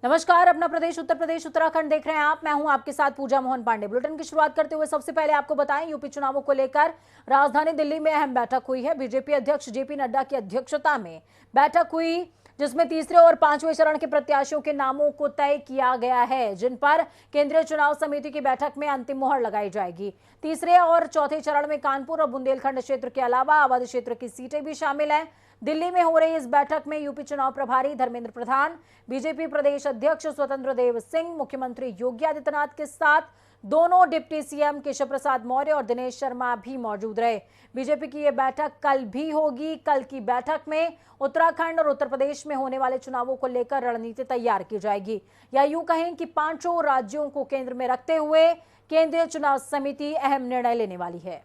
नमस्कार, अपना प्रदेश उत्तर प्रदेश उत्तराखंड देख रहे हैं आप। मैं हूं आपके साथ पूजा मोहन पांडे। बुलेटिन की शुरुआत करते हुए सबसे पहले आपको बताएं, यूपी चुनावों को लेकर राजधानी दिल्ली में अहम बैठक हुई है। बीजेपी अध्यक्ष जेपी नड्डा की अध्यक्षता में बैठक हुई, जिसमें तीसरे और पांचवें चरण के प्रत्याशियों के नामों को तय किया गया है, जिन पर केंद्रीय चुनाव समिति की बैठक में अंतिम मुहर लगाई जाएगी। तीसरे और चौथे चरण में कानपुर और बुंदेलखंड क्षेत्र के अलावा आबादी क्षेत्र की सीटें भी शामिल हैं। दिल्ली में हो रही इस बैठक में यूपी चुनाव प्रभारी धर्मेंद्र प्रधान, बीजेपी प्रदेश अध्यक्ष स्वतंत्र देव सिंह, मुख्यमंत्री योगी आदित्यनाथ के साथ दोनों डिप्टी सीएम केशव प्रसाद मौर्य और दिनेश शर्मा भी मौजूद रहे। बीजेपी की यह बैठक कल भी होगी। कल की बैठक में उत्तराखंड और उत्तर प्रदेश में होने वाले चुनावों को लेकर रणनीति तैयार की जाएगी, या यूं कहें कि पांचों राज्यों को केंद्र में रखते हुए केंद्रीय चुनाव समिति अहम निर्णय लेने वाली है।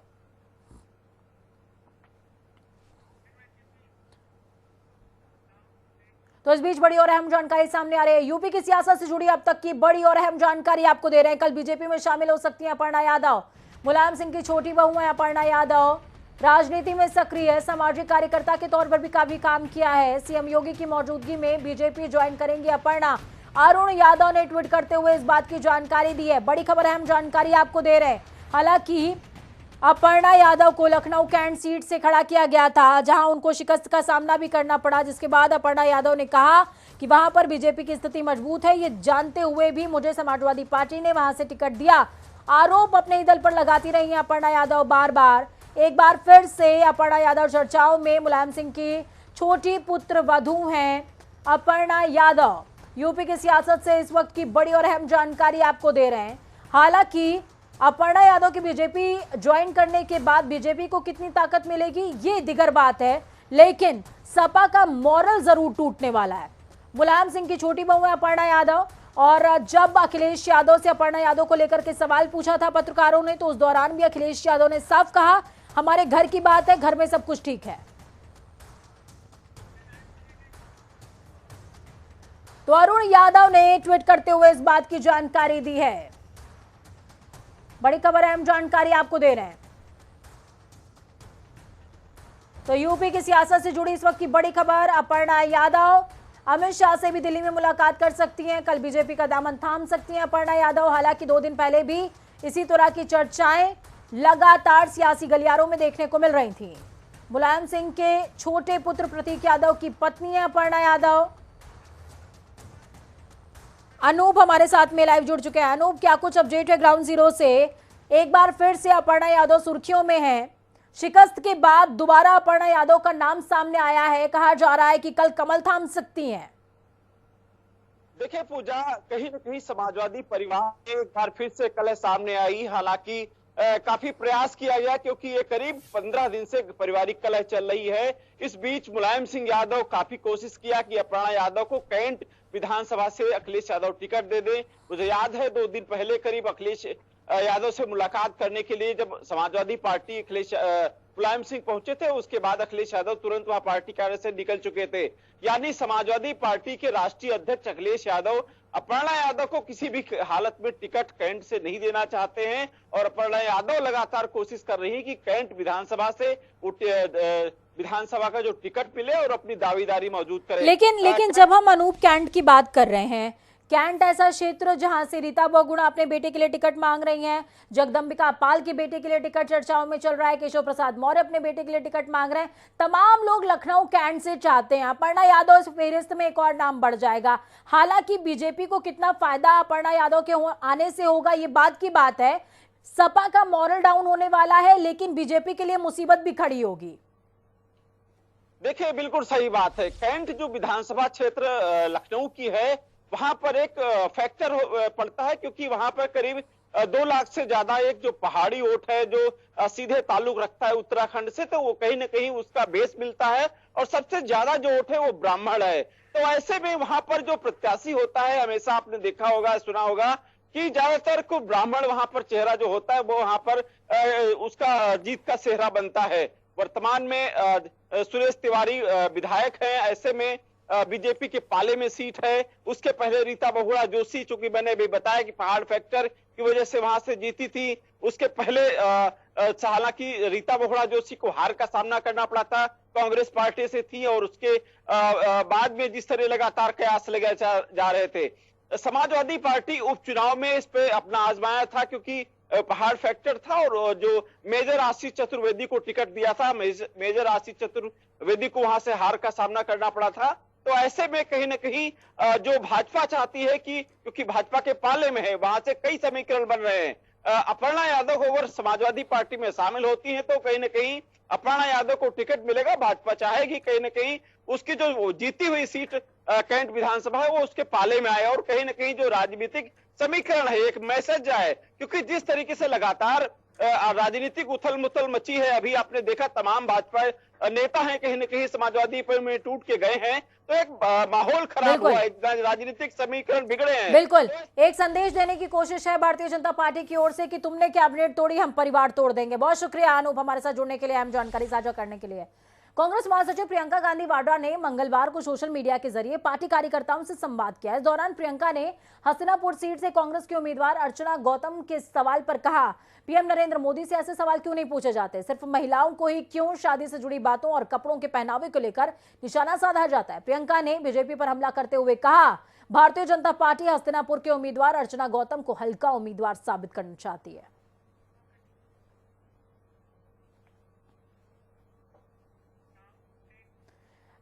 तो इस बीच बड़ी और अहम जानकारी सामने आ रही है। यूपी की सियासत से जुड़ी अब तक की बड़ी और अहम जानकारी आपको दे रहे हैं। कल बीजेपी में शामिल हो सकती हैं अपर्णा यादव। मुलायम सिंह की छोटी बहू है अपर्णा यादव, राजनीति में सक्रिय है, सामाजिक कार्यकर्ता के तौर पर भी काफी काम किया है। सीएम योगी की मौजूदगी में बीजेपी ज्वाइन करेंगी अपर्णा। अरुण यादव ने ट्वीट करते हुए इस बात की जानकारी दी है। बड़ी खबर, अहम जानकारी आपको दे रहे हैं। हालांकि अपर्णा यादव को लखनऊ कैंट सीट से खड़ा किया गया था, जहां उनको शिकस्त का सामना भी करना पड़ा, जिसके बाद अपर्णा यादव ने कहा कि वहां पर बीजेपी की स्थिति मजबूत है। ये जानते हुए भी मुझे समाजवादी पार्टी ने वहां से टिकट दिया। आरोप अपने ही दल पर लगाती रही हैं अपर्णा यादव बार बार। एक बार फिर से अपर्णा यादव चर्चाओं में। मुलायम सिंह की छोटी पुत्र वधू हैं अपर्णा यादव। यूपी की सियासत से इस वक्त की बड़ी और अहम जानकारी आपको दे रहे हैं। हालांकि अपर्णा यादव की बीजेपी ज्वाइन करने के बाद बीजेपी को कितनी ताकत मिलेगी ये दिगर बात है, लेकिन सपा का मॉरल जरूर टूटने वाला है। मुलायम सिंह की छोटी बहू है अपर्णा यादव, और जब अखिलेश यादव से अपर्णा यादव को लेकर के सवाल पूछा था पत्रकारों ने, तो उस दौरान भी अखिलेश यादव ने साफ कहा, हमारे घर की बात है, घर में सब कुछ ठीक है। तो अरुण यादव ने ट्वीट करते हुए इस बात की जानकारी दी है। बड़ी खबर, अहम जानकारी आपको दे रहे हैं। तो यूपी की सियासत से जुड़ी इस वक्त की बड़ी खबर, अपर्णा यादव अमित शाह से भी दिल्ली में मुलाकात कर सकती हैं। कल बीजेपी का दामन थाम सकती हैं अपर्णा यादव। हालांकि 2 दिन पहले भी इसी तरह की चर्चाएं लगातार सियासी गलियारों में देखने को मिल रही थी। मुलायम सिंह के छोटे पुत्र प्रतीक यादव की पत्नी है अपर्णा यादव। अनूप हमारे साथ में लाइव जुड़ चुके हैं। अनूप, क्या कुछ अपडेट है ग्राउंड जीरो से? एक बार फिर से अपर्णा यादव सुर्खियों में है। शिकस्त के बाद दोबारा अपर्णा यादव का नाम सामने आया है। कहा जा रहा है कि कल कमल थाम सकती हैं। देखिए पूजा, कहीं न कहीं समाजवादी परिवार एक बार फिर से कलह सामने आई। हालांकि काफी प्रयास किया गया, क्योंकि ये करीब 15 दिन से पारिवारिक कलह चल रही है। इस बीच मुलायम सिंह यादव काफी कोशिश किया कि अपर्णा यादव को कैंट विधानसभा से अखिलेश यादव टिकट दे दे। मुझे याद है 2 दिन पहले करीब अखिलेश यादव से मुलाकात करने के लिए जब समाजवादी पार्टी मुलायम सिंह पहुंचे थे, उसके बाद अखिलेश यादव तुरंत वहां पार्टी कार्यालय से निकल चुके थे। यानी समाजवादी पार्टी के राष्ट्रीय अध्यक्ष अखिलेश यादव अपर्णा यादव को किसी भी हालत में टिकट कैंट से नहीं देना चाहते हैं, और अपर्णा यादव लगातार कोशिश कर रही है कि कैंट विधानसभा से विधानसभा का जो टिकट मिले और अपनी दावेदारी मौजूद करे। लेकिन जब हम अनूप कैंट की बात कर रहे हैं, कैंट ऐसा क्षेत्र जहां से रीता बहुगुणा अपने बेटे के लिए टिकट मांग रही हैं, जगदंबिका पाल के बेटे के लिए टिकट चर्चाओं में चल रहा है, केशव प्रसाद मौर्य अपने बेटे के लिए टिकट मांग रहे हैं। तमाम लोग लखनऊ कैंट से चाहते हैं। अपर्णा यादव इस फेहरिस्त में एक और नाम बढ़ जाएगा। हालांकि बीजेपी को कितना फायदा अपर्णा यादव के आने से होगा, ये बात की बात है। सपा का मॉरल डाउन होने वाला है, लेकिन बीजेपी के लिए मुसीबत भी खड़ी होगी। देखिए बिल्कुल सही बात है। कैंट जो विधानसभा क्षेत्र लखनऊ की है, वहां पर एक फैक्टर पड़ता है, क्योंकि वहां पर करीब 2 लाख से ज्यादा एक जो पहाड़ी वोट है, जो सीधे ताल्लुक रखता है उत्तराखंड से, तो वो कहीं ना कहीं उसका बेस मिलता है, और सबसे ज्यादा जो वोट है वो ब्राह्मण है। तो ऐसे में वहां पर जो प्रत्याशी होता है, हमेशा आपने देखा होगा, सुना होगा कि ज्यादातर को ब्राह्मण वहां पर चेहरा जो होता है वो वहां पर उसका जीत का सेहरा बनता है। वर्तमान में सुरेश तिवारी विधायक है, ऐसे में बीजेपी के पाले में सीट है। उसके पहले रीता बहुगुणा जोशी, चूंकि मैंने भी बताया कि पहाड़ फैक्टर की वजह से वहां से जीती थी। उसके पहले हालांकि रीता बहुगुणा जोशी को हार का सामना करना पड़ा था, कांग्रेस पार्टी से थी, और उसके बाद में जिस तरह लगातार कयास लगे जा रहे थे। समाजवादी पार्टी उपचुनाव में इस पे अपना आजमाया था, क्योंकि पहाड़ फैक्टर था और जो मेजर आशीष चतुर्वेदी को टिकट दिया था, मेजर आशीष चतुर्वेदी को वहां से हार का सामना करना पड़ा था। तो ऐसे में कहीं ना कहीं जो भाजपा चाहती है कि क्योंकि भाजपा के पाले में है, वहां से कई समीकरण बन रहे हैं। अपर्णा यादव अगर समाजवादी पार्टी में शामिल होती है तो कहीं ना कहीं अपर्णा यादव को टिकट मिलेगा। भाजपा चाहेगी कहीं ना कहीं उसकी जो जीती हुई सीट कैंट विधानसभा है वो उसके पाले में आए और कहीं ना कहीं जो राजनीतिक समीकरण है, एक मैसेज जाए, क्योंकि जिस तरीके से लगातार राजनीतिक उथल मुथल मची है, अभी आपने देखा तमाम भाजपा नेता हैं कहीं ना कहीं समाजवादी में टूट के गए हैं, तो एक माहौल खराब हुआ है, राजनीतिक समीकरण बिगड़े हैं। बिल्कुल, एक संदेश देने की कोशिश है भारतीय जनता पार्टी की ओर से कि तुमने कैबिनेट तोड़ी, हम परिवार तोड़ देंगे। बहुत शुक्रिया अनूप हमारे साथ जुड़ने के लिए, अहम जानकारी साझा करने के लिए। कांग्रेस महासचिव प्रियंका गांधी वाड्रा ने मंगलवार को सोशल मीडिया के जरिए पार्टी कार्यकर्ताओं से संवाद किया। इस दौरान प्रियंका ने हस्तिनापुर सीट से कांग्रेस की उम्मीदवार अर्चना गौतम के सवाल पर कहा, पीएम नरेंद्र मोदी से ऐसे सवाल क्यों नहीं पूछे जाते, सिर्फ महिलाओं को ही क्यों शादी से जुड़ी बातों और कपड़ों के पहनावे को लेकर निशाना साधा जाता है। प्रियंका ने बीजेपी पर हमला करते हुए कहा, भारतीय जनता पार्टी हस्तिनापुर के उम्मीदवार अर्चना गौतम को हल्का उम्मीदवार साबित करना चाहती है।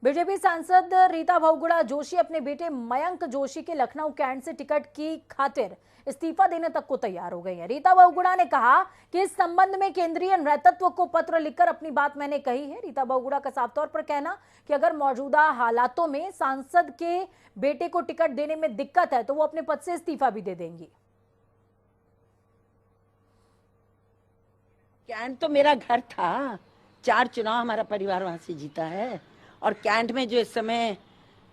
बीजेपी सांसद रीता बहुगुणा जोशी अपने बेटे मयंक जोशी के लखनऊ कैंट से टिकट की खातिर इस्तीफा देने तक को तैयार हो गई है। रीता बहुगुणा ने कहा कि इस संबंध में केंद्रीय नेतृत्व को पत्र लिखकर अपनी बात मैंने कही है। रीता बहुगुणा का साफ तौर पर कहना कि अगर मौजूदा हालातों में सांसद के बेटे को टिकट देने में दिक्कत है तो वो अपने पद से इस्तीफा भी दे देंगी। कैंट तो मेरा घर था, 4 चुनाव हमारा परिवार वहां से जीता है और कैंट में जो इस समय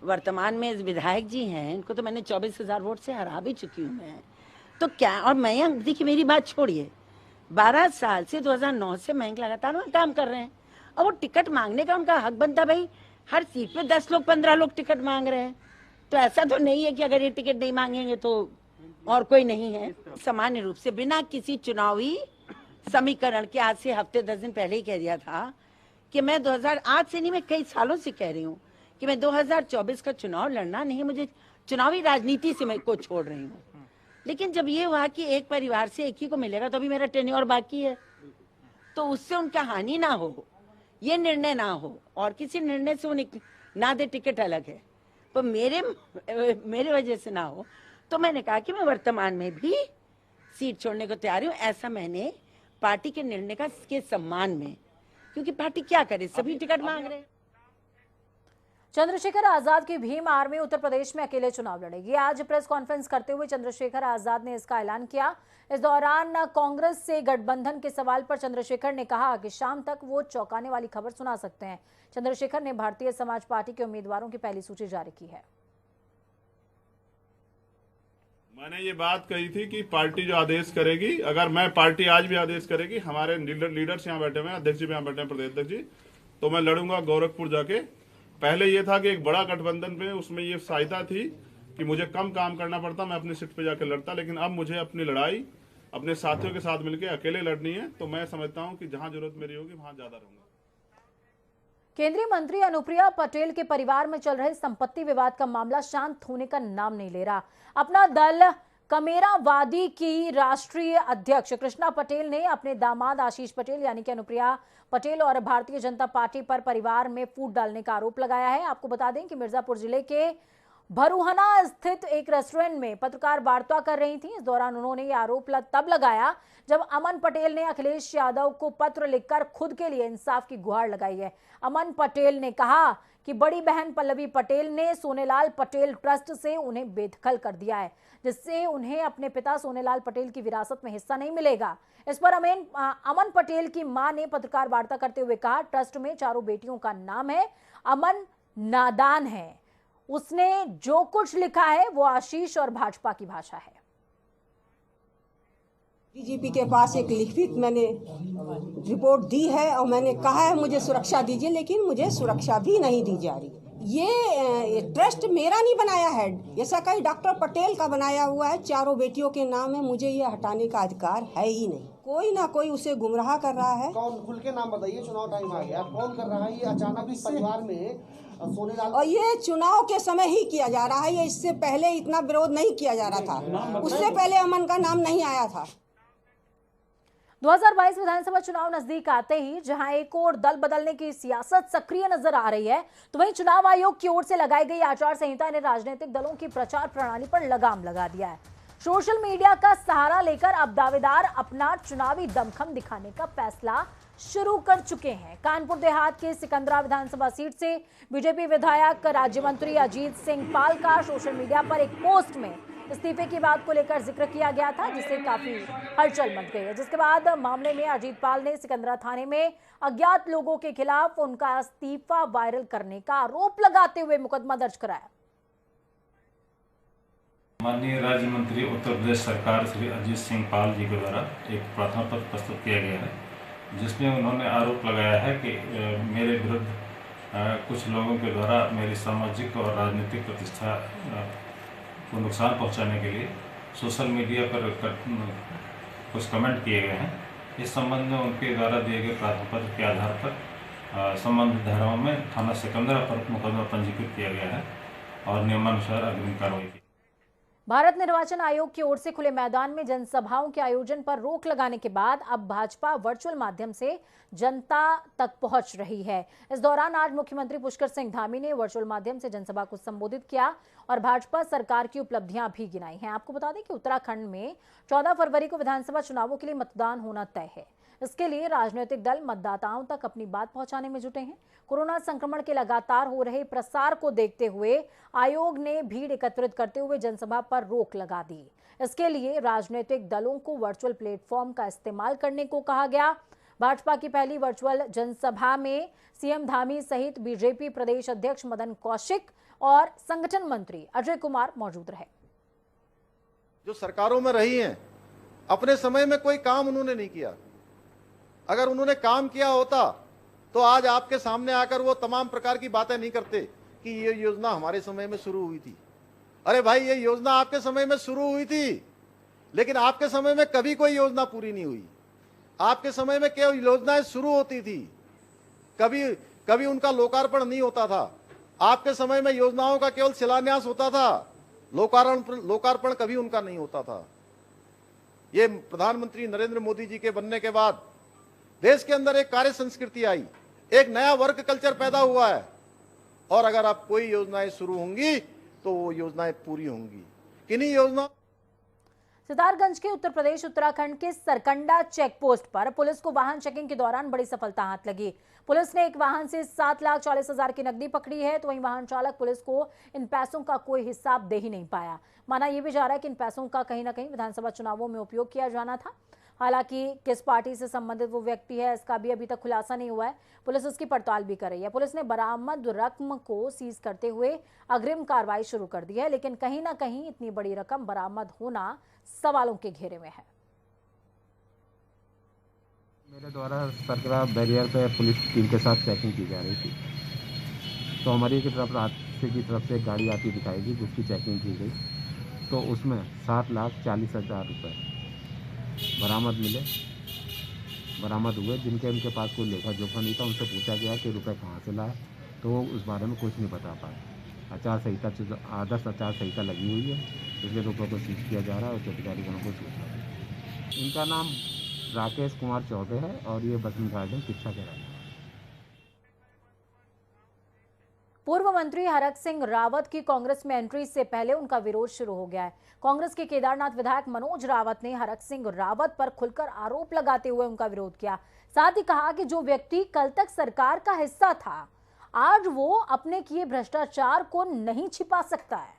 वर्तमान में विधायक जी हैं इनको तो मैंने 24,000 वोट से हरा भी चुकी हूँ मैं। तो क्या, और मयंक, देखिए मेरी बात छोड़िए, 12 साल से 2009 से मयंक लगातार वहाँ काम कर रहे हैं और वो टिकट मांगने का उनका हक बनता। भाई हर सीट पे 10 लोग 15 लोग टिकट मांग रहे हैं, तो ऐसा तो नहीं है कि अगर ये टिकट नहीं मांगेंगे तो और कोई नहीं है। सामान्य रूप से बिना किसी चुनावी समीकरण के आज से हफ्ते 10 दिन पहले ही कह दिया था कि मैं 2008 से नहीं, मैं कई सालों से कह रही हूँ कि मैं 2024 का चुनाव लड़ना नहीं, मुझे चुनावी राजनीति से मैं को छोड़ रही हूँ। लेकिन जब ये हुआ कि एक परिवार से एक ही को मिलेगा तो अभी मेरा टेन्योर बाकी है, तो उससे उनका हानि ना हो, ये निर्णय ना हो और किसी निर्णय से वो ना दे, टिकट अलग है, तो मेरे वजह से ना हो, तो मैंने कहा कि मैं वर्तमान में भी सीट छोड़ने को तैयार हूँ। ऐसा मैंने पार्टी के निर्णय के सम्मान में, क्योंकि पार्टी क्या करे, सभी टिकट मांग रहे हैं। चंद्रशेखर आजाद की भीम आर्मी उत्तर प्रदेश में अकेले चुनाव लड़ेगी। आज प्रेस कॉन्फ्रेंस करते हुए चंद्रशेखर आजाद ने इसका ऐलान किया। इस दौरान कांग्रेस से गठबंधन के सवाल पर चंद्रशेखर ने कहा कि शाम तक वो चौंकाने वाली खबर सुना सकते हैं। चंद्रशेखर ने भारतीय समाज पार्टी के उम्मीदवारों की पहली सूची जारी की है। मैंने ये बात कही थी कि पार्टी जो आदेश करेगी, अगर मैं पार्टी आज भी आदेश करेगी, हमारे लीडर्स यहाँ बैठे हुए हैं, अध्यक्ष जी यहाँ बैठे हैं, प्रदेश अध्यक्ष जी, तो मैं लड़ूंगा गोरखपुर जाके। पहले ये था कि एक बड़ा गठबंधन में उसमें ये सहायता थी कि मुझे कम काम करना पड़ता, मैं अपनी सीट पे जाके लड़ता, लेकिन अब मुझे अपनी लड़ाई अपने साथियों के साथ मिलकर अकेले लड़नी है। तो मैं समझता हूँ कि जहाँ जरूरत मेरी होगी वहां ज्यादा रहूंगा। केंद्रीय मंत्री अनुप्रिया पटेल के परिवार में चल रहे संपत्ति विवाद का मामला शांत होने का नाम नहीं ले रहा। अपना दल कमेरावादी की राष्ट्रीय अध्यक्ष कृष्णा पटेल ने अपने दामाद आशीष पटेल यानी कि अनुप्रिया पटेल और भारतीय जनता पार्टी पर परिवार में फूट डालने का आरोप लगाया है। आपको बता दें कि मिर्जापुर जिले के भरूहना स्थित एक रेस्टोरेंट में पत्रकार वार्ता कर रही थी। इस दौरान उन्होंने ये आरोप तब लगाया जब अमन पटेल ने अखिलेश यादव को पत्र लिखकर खुद के लिए इंसाफ की गुहार लगाई है। अमन पटेल ने कहा कि बड़ी बहन पल्लवी पटेल ने सोनेलाल पटेल ट्रस्ट से उन्हें बेदखल कर दिया है, जिससे उन्हें अपने पिता सोनेलाल पटेल की विरासत में हिस्सा नहीं मिलेगा। इस पर अमन पटेल की मां ने पत्रकार वार्ता करते हुए कहा, ट्रस्ट में 4 बेटियों का नाम है, अमन नादान है, उसने जो कुछ लिखा है वो आशीष और भाजपा की भाषा है। डीजीपी के पास एक लिखित मैंने रिपोर्ट दी है और मैंने कहा है मुझे सुरक्षा दीजिए, लेकिन मुझे सुरक्षा भी नहीं दी जा रही। ये ट्रस्ट मेरा नहीं बनाया है, ये सरकारी डॉक्टर पटेल का बनाया हुआ है, चारों बेटियों के नाम है। मुझे ये हटाने का अधिकार है ही नहीं। कोई ना कोई उसे गुमराह कर रहा है। कौन, खुल के नाम बताइए, चुनाव टाइम आ गया, कौन कर रहा है ये अचानक इस परिवार में सोनेलाल? और ये चुनाव के समय ही किया जा रहा है, ये इससे पहले इतना विरोध नहीं किया जा रहा था, उससे पहले अमन का नाम नहीं आया था। 2022 विधानसभा चुनाव नजदीक आते ही जहां एक और दल बदलने की सियासत सक्रिय नजर आ रही है, तो वहीं चुनाव आयोग की ओर से लगाई गई आचार संहिता ने राजनीतिक दलों की प्रचार प्रणाली पर लगाम लगा दिया है। सोशल मीडिया का सहारा लेकर अब दावेदार अपना चुनावी दमखम दिखाने का फैसला शुरू कर चुके हैं। कानपुर देहात के सिकंदरा विधानसभा सीट से बीजेपी विधायक राज्य मंत्री अजीत सिंह पाल का सोशल मीडिया पर एक पोस्ट में इस्तीफे की बात को लेकर जिक्र किया गया था, जिससे काफी हलचल मच गई है। जिसके बाद मामले में अजीत पाल ने सिकंदरा थाने में अज्ञात लोगों के खिलाफ उनका इस्तीफा वायरल करने का आरोप लगाते हुए मुकदमा दर्ज कराया। माननीय राज्य मंत्री उत्तर प्रदेश सरकार श्री अजीत सिंह पाल जी के द्वारा एक प्रार्थना पत्र प्रस्तुत किया गया है, जिसमें उन्होंने आरोप लगाया है कि मेरे विरुद्ध कुछ लोगों के द्वारा मेरी सामाजिक और राजनीतिक प्रतिष्ठा को नुकसान पहुंचाने के लिए सोशल मीडिया पर कुछ कमेंट किए गए हैं। इस संबंध में उनके द्वारा दिए गए प्रार्थना पत्र के आधार पर संबंधित धाराओं में थाना सिकंदरा पर मुकदमा पंजीकृत किया गया है और नियमानुसार अग्रिम कार्रवाई की। भारत निर्वाचन आयोग की ओर से खुले मैदान में जनसभाओं के आयोजन पर रोक लगाने के बाद अब भाजपा वर्चुअल माध्यम से जनता तक पहुंच रही है। इस दौरान आज मुख्यमंत्री पुष्कर सिंह धामी ने वर्चुअल माध्यम से जनसभा को संबोधित किया और भाजपा सरकार की उपलब्धियां भी गिनाई हैं। आपको बता दें कि उत्तराखंड में 14 फरवरी को विधानसभा चुनावों के लिए मतदान होना तय है। इसके लिए राजनीतिक दल मतदाताओं तक अपनी बात पहुंचाने में जुटे हैं। कोरोना संक्रमण के लगातार हो रहे प्रसार को देखते हुए आयोग ने भीड़ एकत्रित करते हुए जनसभा पर रोक लगा दी। इसके लिए राजनीतिक दलों को वर्चुअल प्लेटफॉर्म का इस्तेमाल करने को कहा गया। भाजपा की पहली वर्चुअल जनसभा में सीएम धामी सहित बीजेपी प्रदेश अध्यक्ष मदन कौशिक और संगठन मंत्री अजय कुमार मौजूद रहे। जो सरकारों में रही हैं, अपने समय में कोई काम उन्होंने नहीं किया। अगर उन्होंने काम किया होता तो आज आपके सामने आकर वो तमाम प्रकार की बातें नहीं करते कि ये योजना हमारे समय में शुरू हुई थी। अरे भाई, ये योजना आपके समय में शुरू हुई थी, लेकिन आपके समय में कभी कोई योजना पूरी नहीं हुई। आपके समय में केवल योजनाएं शुरू होती थी, कभी उनका लोकार्पण नहीं होता था। आपके समय में योजनाओं का केवल शिलान्यास होता था, लोकार्पण कभी उनका नहीं होता था। ये प्रधानमंत्री नरेंद्र मोदी जी के बनने के बाद देश के अंदर एक कार्य संस्कृति आई, एक नया वर्क कल्चर पैदा हुआ है। और अगर आप कोई योजनाएं शुरू होंगी तो वो योजनाएं पूरी होंगी। किन्हीं योजना सितारगंज के उत्तर प्रदेश उत्तराखंड के सरकंडा चेक पोस्ट पर पुलिस को वाहन चेकिंग के दौरान बड़ी सफलता हाथ लगी। पुलिस ने एक वाहन से 7,40,000 की नकदी पकड़ी है, तो वहीं वाहन चालक पुलिस को इन पैसों का कोई हिसाब दे ही नहीं पाया। माना यह भी जा रहा है कि इन पैसों का कहीं ना कहीं विधानसभा चुनावों में उपयोग किया जाना था। हालांकि किस पार्टी से संबंधित वो व्यक्ति है, इसका भी अभी तक खुलासा नहीं हुआ है। पुलिस इसकी पड़ताल भी कर रही है। पुलिस ने बरामद रकम को सीज करते हुए अग्रिम कार्रवाई शुरू कर दी है, लेकिन कहीं ना कहीं इतनी बड़ी रकम बरामद होना सवालों के घेरे में है। मेरे द्वारा सरकरा बैरियर पे पुलिस टीम के साथ चेकिंग की जा रही थी, तो हमारी की तरफ रास्ते की तरफ से एक गाड़ी आती दिखाई दी, जिसकी चेकिंग की गई, तो उसमें 7,40,000 रुपये बरामद हुए, जिनके उनके पास कोई लेखा जोखा नहीं था। उनसे पूछा गया कि रुपए कहाँ से लाए, तो वो उस बारे में कुछ नहीं बता पाए। आदर्श आचार संहिता लगी हुई है, इसलिए रुपये को सीज किया जा रहा है और अधिकारियों को सूचना दी। इनका नाम राकेश कुमार चौबे है और ये बसंत गार्डन शिक्षा के रहने। पूर्व मंत्री हरक सिंह रावत की कांग्रेस में एंट्री से पहले उनका विरोध शुरू हो गया है। कांग्रेस के केदारनाथ विधायक मनोज रावत ने हरक सिंह रावत पर खुलकर आरोप लगाते हुए उनका विरोध किया। साथ ही कहा कि जो व्यक्ति कल तक सरकार का हिस्सा था, आज वो अपने किए भ्रष्टाचार को नहीं छिपा सकता है।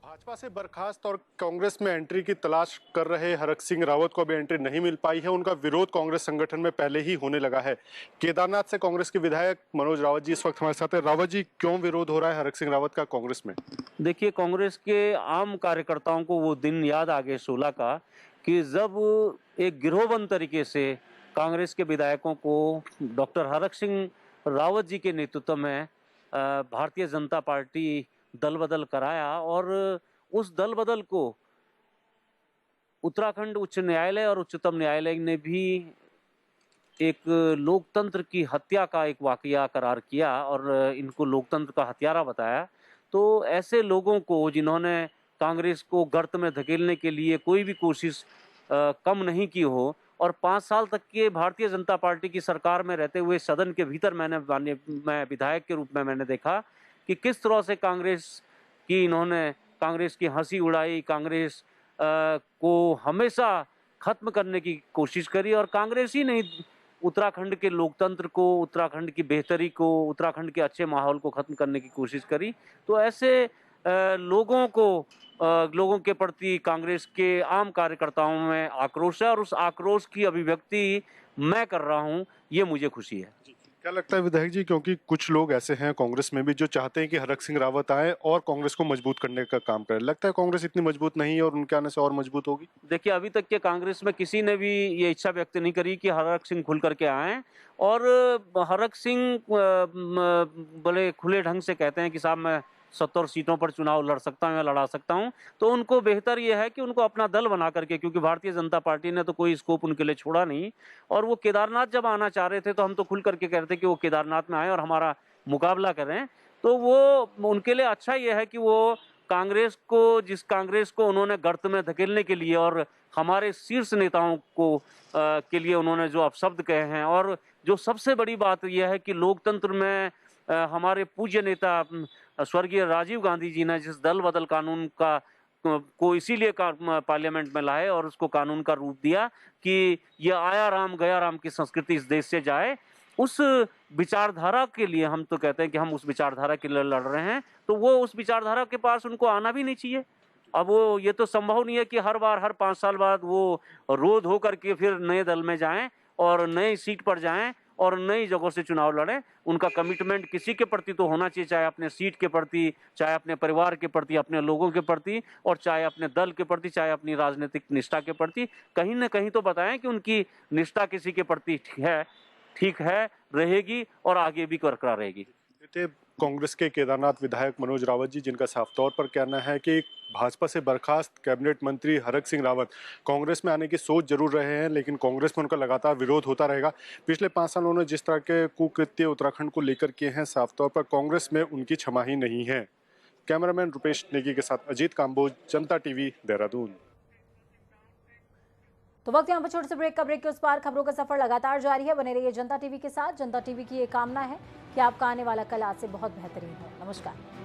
भाजपा से बर्खास्त और कांग्रेस में एंट्री की तलाश कर रहे हरक सिंह रावत को अभी एंट्री नहीं मिल पाई है। उनका विरोध कांग्रेस संगठन में पहले ही होने लगा है। केदारनाथ से कांग्रेस के विधायक मनोज रावत जी इस वक्त हमारे साथ हैं। रावत जी, क्यों विरोध हो रहा है हरक सिंह रावत का कांग्रेस में? देखिए, कांग्रेस के आम कार्यकर्ताओं को वो दिन याद आ गए 16 का, कि जब एक गिरोहबंद तरीके से कांग्रेस के विधायकों को डॉक्टर हरक सिंह रावत जी के नेतृत्व में भारतीय जनता पार्टी दल बदल कराया और उस दल बदल को उत्तराखंड उच्च न्यायालय और उच्चतम न्यायालय ने भी एक लोकतंत्र की हत्या का एक वाकया करार किया और इनको लोकतंत्र का हत्यारा बताया। तो ऐसे लोगों को जिन्होंने कांग्रेस को गर्त में धकेलने के लिए कोई भी कोशिश कम नहीं की हो और 5 साल तक के भारतीय जनता पार्टी की सरकार में रहते हुए सदन के भीतर मैं विधायक के रूप में मैंने देखा कि किस तरह से कांग्रेस की हंसी उड़ाई, कांग्रेस को हमेशा खत्म करने की कोशिश करी और कांग्रेस ही नहीं उत्तराखंड के लोकतंत्र को, उत्तराखंड की बेहतरी को, उत्तराखंड के अच्छे माहौल को खत्म करने की कोशिश करी। तो ऐसे लोगों के प्रति कांग्रेस के आम कार्यकर्ताओं में आक्रोश है और उस आक्रोश की अभिव्यक्ति मैं कर रहा हूं, ये मुझे खुशी है। क्या लगता है विधायक जी, क्योंकि कुछ लोग ऐसे हैं कांग्रेस में भी जो चाहते हैं कि हरक सिंह रावत आए और कांग्रेस को मजबूत करने का काम करें, लगता है कांग्रेस इतनी मजबूत नहीं है और उनके आने से और मजबूत होगी? देखिए, अभी तक के कांग्रेस में किसी ने भी ये इच्छा व्यक्त नहीं करी कि हरक सिंह खुल करके आए और हरक सिंह बड़े खुले ढंग से कहते हैं कि साहब मैं 70 सीटों पर चुनाव लड़ सकता हूं या लड़ा सकता हूं। तो उनको बेहतर यह है कि उनको अपना दल बना करके, क्योंकि भारतीय जनता पार्टी ने तो कोई स्कोप उनके लिए छोड़ा नहीं और वो केदारनाथ जब आना चाह रहे थे तो हम तो खुल करके कह रहे थे कि वो केदारनाथ में आए और हमारा मुकाबला करें। तो वो उनके लिए अच्छा यह है कि वो जिस कांग्रेस को उन्होंने गर्त में धकेलने के लिए और हमारे शीर्ष नेताओं को के लिए उन्होंने जो अपशब्द कहे हैं और जो सबसे बड़ी बात यह है कि लोकतंत्र में हमारे पूज्य नेता स्वर्गीय राजीव गांधी जी ने जिस दल बदल कानून को इसीलिए पार्लियामेंट में लाए और उसको कानून का रूप दिया कि यह आया राम गया राम की संस्कृति इस देश से जाए, उस विचारधारा के लिए हम तो कहते हैं कि हम उस विचारधारा के लिए लड़ रहे हैं। तो वो उस विचारधारा के पास उनको आना भी नहीं चाहिए। अब वो ये तो संभव नहीं है कि हर 5 साल बाद वो रोध होकर के फिर नए दल में जाएं और नई सीट पर जाएं और नई जगहों से चुनाव लड़ें। उनका कमिटमेंट किसी के प्रति तो होना चाहिए, चाहे अपने सीट के प्रति, चाहे अपने परिवार के प्रति, अपने लोगों के प्रति और चाहे अपने दल के प्रति, चाहे अपनी राजनीतिक निष्ठा के प्रति। कहीं न कहीं तो बताएं कि उनकी निष्ठा किसी के प्रति ठीक है, रहेगी और आगे भी बरकरार रहेगी। कांग्रेस के केदारनाथ विधायक मनोज रावत जी, जिनका साफ तौर पर कहना है कि भाजपा से बर्खास्त कैबिनेट मंत्री हरक सिंह रावत कांग्रेस में आने की सोच जरूर रहे हैं, लेकिन कांग्रेस में उनका लगातार विरोध होता रहेगा। पिछले 5 साल उन्होंने जिस तरह के कुकृत्य उत्तराखंड को लेकर किए हैं, साफ तौर पर कांग्रेस में उनकी क्षमा ही नहीं है। कैमरामैन रुपेश नेगी के साथ अजीत काम्बोज, जनता टीवी, देहरादून। तो वक्त यहाँ पर छोटे से ब्रेक के उस पार खबरों का सफर लगातार जारी है। बने रहिए जनता टीवी के साथ। जनता टीवी की ये कामना है कि आपका आने वाला कल आज से बहुत बेहतरीन हो। नमस्कार।